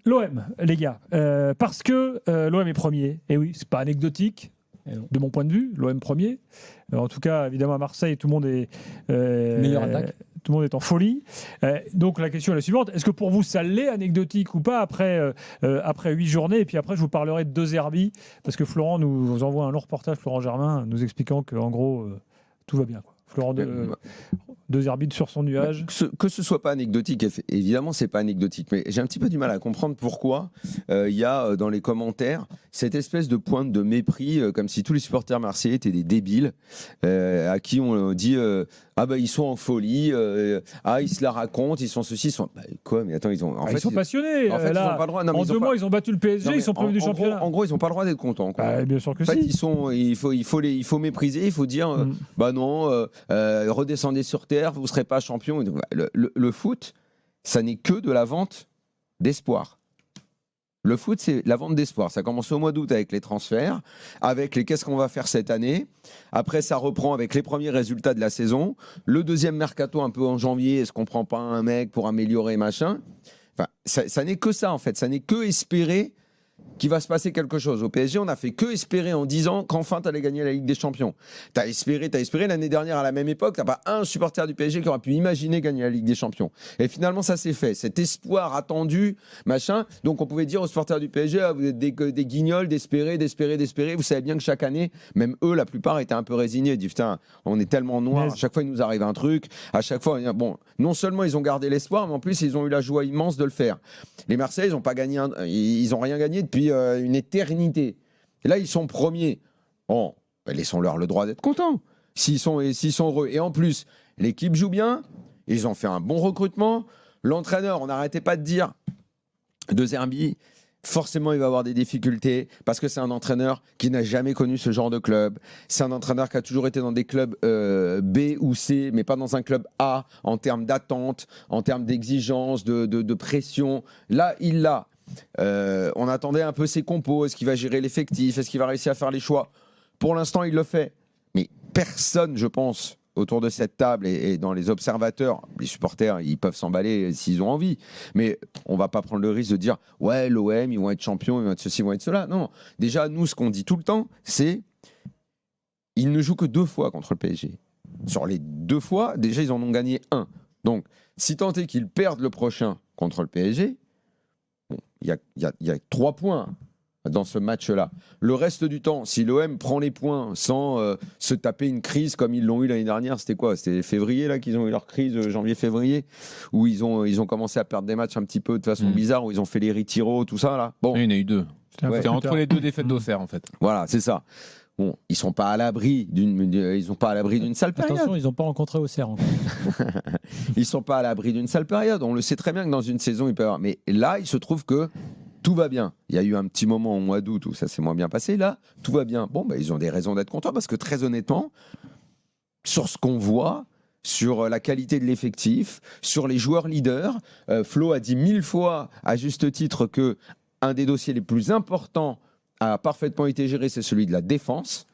L'OM, les gars, parce que l'OM est premier, et oui, c'est pas anecdotique, de mon point de vue, l'OM premier. En tout cas, évidemment, à Marseille, tout le monde est Meilleure attaque. tout le monde est en folie. Donc la question est la suivante, est-ce que pour vous, ça l'est anecdotique ou pas après 8 journées? Et puis après, je vous parlerai de 2 Herbie, parce que Florent nous envoie un long reportage, Florent Germain, nous expliquant qu'en gros, tout va bien, quoi. Florent, 2 arbitres sur son nuage. Que ce soit pas anecdotique, évidemment, c'est pas anecdotique, mais j'ai un petit peu du mal à comprendre pourquoi il y a dans les commentaires cette espèce de pointe de mépris, comme si tous les supporters marseillais étaient des débiles, à qui on dit ah bah ils sont en folie, ah ils se la racontent, ils sont ceci, ils sont quoi, mais attends, ils ont ils sont passionnés. En fait, là, ils ont pas le droit. Non, en 2 mois, ils ont battu le PSG, ils sont premiers du championnat. En gros, ils ont pas le droit d'être contents. Bien sûr que en fait, si. il faut mépriser, il faut dire bah non, redescendez sur terre, vous ne serez pas champion. Le foot, ça n'est que de la vente d'espoir. Le foot, c'est la vente d'espoir. Ça commence au mois d'août avec les transferts, avec les qu'est-ce qu'on va faire cette année. Après, ça reprend avec les premiers résultats de la saison. Le deuxième mercato un peu en janvier, est-ce qu'on prend pas un mec pour améliorer machin? Enfin, ça n'est que ça en fait. Ça n'est que espérer qu'il va se passer quelque chose. Au PSG, on n'a fait que espérer en disant qu'enfin tu allais gagner la Ligue des Champions. T'as espéré l'année dernière à la même époque, t'as pas un supporter du PSG qui aurait pu imaginer gagner la Ligue des Champions. Et finalement, ça s'est fait. Cet espoir attendu, machin. Donc on pouvait dire aux supporters du PSG, ah, vous êtes des guignols, d'espérer. Vous savez bien que chaque année, même eux, la plupart étaient un peu résignés. Ils disent, putain, on est tellement noirs. À chaque fois, il nous arrive un truc. À chaque fois, bon, non seulement ils ont gardé l'espoir, mais en plus, ils ont eu la joie immense de le faire. Les Marseillais, ils n'ont pas gagné, ils ont rien gagné depuis une éternité. Et là, ils sont premiers. Bon, ben, laissons-leur le droit d'être contents. S'ils sont heureux. Et en plus, l'équipe joue bien. Ils ont fait un bon recrutement. L'entraîneur, on n'arrêtait pas de dire De Zerbi, forcément, il va avoir des difficultés parce que c'est un entraîneur qui n'a jamais connu ce genre de club. C'est un entraîneur qui a toujours été dans des clubs B ou C, mais pas dans un club A en termes d'attente, en termes d'exigence, de pression. Là, il l'a. On attendait un peu ses compos. Est-ce qu'il va gérer l'effectif? Est-ce qu'il va réussir à faire les choix? Pour l'instant, il le fait. Mais personne, je pense, autour de cette table et dans les observateurs, les supporters, ils peuvent s'emballer s'ils ont envie. Mais on va pas prendre le risque de dire « Ouais, l'OM, ils vont être champions, ils vont être ceci, ils vont être cela. » Non, déjà, nous, ce qu'on dit tout le temps, c'est ils ne jouent que 2 fois contre le PSG. Sur les 2 fois, déjà, ils en ont gagné 1. Donc, si tant est qu'ils perdent le prochain contre le PSG, il y a 3 points dans ce match-là. Le reste du temps, si l'OM prend les points sans se taper une crise comme ils l'ont eu l'année dernière, c'était quoi? C'était février là qu'ils ont eu leur crise, janvier-février, où ils ont commencé à perdre des matchs un petit peu de façon bizarre, où ils ont fait les retiros, tout ça là. Bon, il y en a eu 2. C'était entre les 2 défaites d'Auxerre en fait. Voilà, c'est ça. Bon, ils sont pas à l'abri d'une sale période. Attention, ils n'ont pas rencontré Auxerre encore. Ils sont pas à l'abri d'une sale période. On le sait très bien que dans une saison, il peut y avoir. Mais là, il se trouve que tout va bien. Il y a eu un petit moment au mois d'août où ça s'est moins bien passé. Là, tout va bien. Bon, ils ont des raisons d'être contents parce que très honnêtement, sur ce qu'on voit, sur la qualité de l'effectif, sur les joueurs leaders, Flo a dit 1000 fois à juste titre que un des dossiers les plus importants a parfaitement été géré, c'est celui de la défense.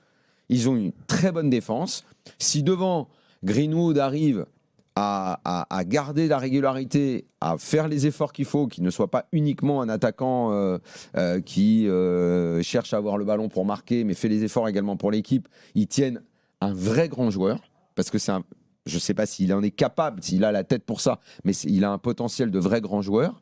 Ils ont une très bonne défense. Si devant Greenwood arrive à garder la régularité, à faire les efforts qu'il faut, qu'il ne soit pas uniquement un attaquant qui cherche à avoir le ballon pour marquer, mais fait les efforts également pour l'équipe, ils tiennent un vrai grand joueur, parce que je ne sais pas s'il en est capable, s'il a la tête pour ça, mais il a un potentiel de vrai grand joueur.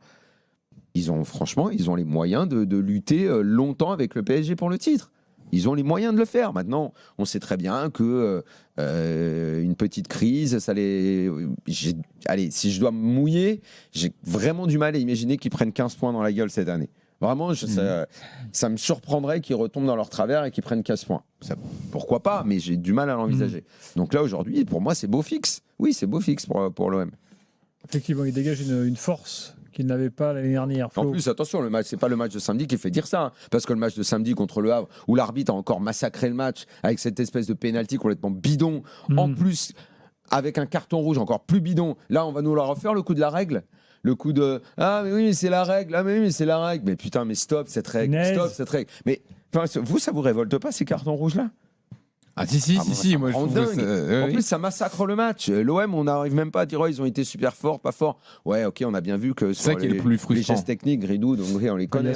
Franchement, ils ont les moyens de lutter longtemps avec le PSG pour le titre. Ils ont les moyens de le faire. Maintenant, on sait très bien que une petite crise, allez, si je dois me mouiller, j'ai vraiment du mal à imaginer qu'ils prennent 15 points dans la gueule cette année. Vraiment, ça me surprendrait qu'ils retombent dans leur travers et qu'ils prennent 15 points. Pourquoi pas, mais j'ai du mal à l'envisager. Donc là, aujourd'hui, pour moi, c'est beau fixe. Oui, c'est beau fixe pour l'OM. Effectivement, il dégage une force qu'il n'avait pas l'année dernière. En plus, attention, le match, c'est pas le match de samedi qui fait dire ça, hein, parce que le match de samedi contre le Havre, où l'arbitre a encore massacré le match avec cette espèce de pénalty complètement bidon, en plus avec un carton rouge encore plus bidon. Là, on va nous la refaire, le coup de la règle. Le coup de ah mais oui mais c'est la règle, ah mais oui mais c'est la règle, mais putain mais stop cette règle, stop cette règle. Mais enfin, vous ça vous révolte pas ces cartons rouges là? Ah si, moi je trouve que en plus, ça massacre le match. L'OM, on n'arrive même pas à dire ils ont été super forts, pas forts. Ouais, ok, on a bien vu que sur le plus frustrant. les gestes techniques, Gridou, donc on les connaît.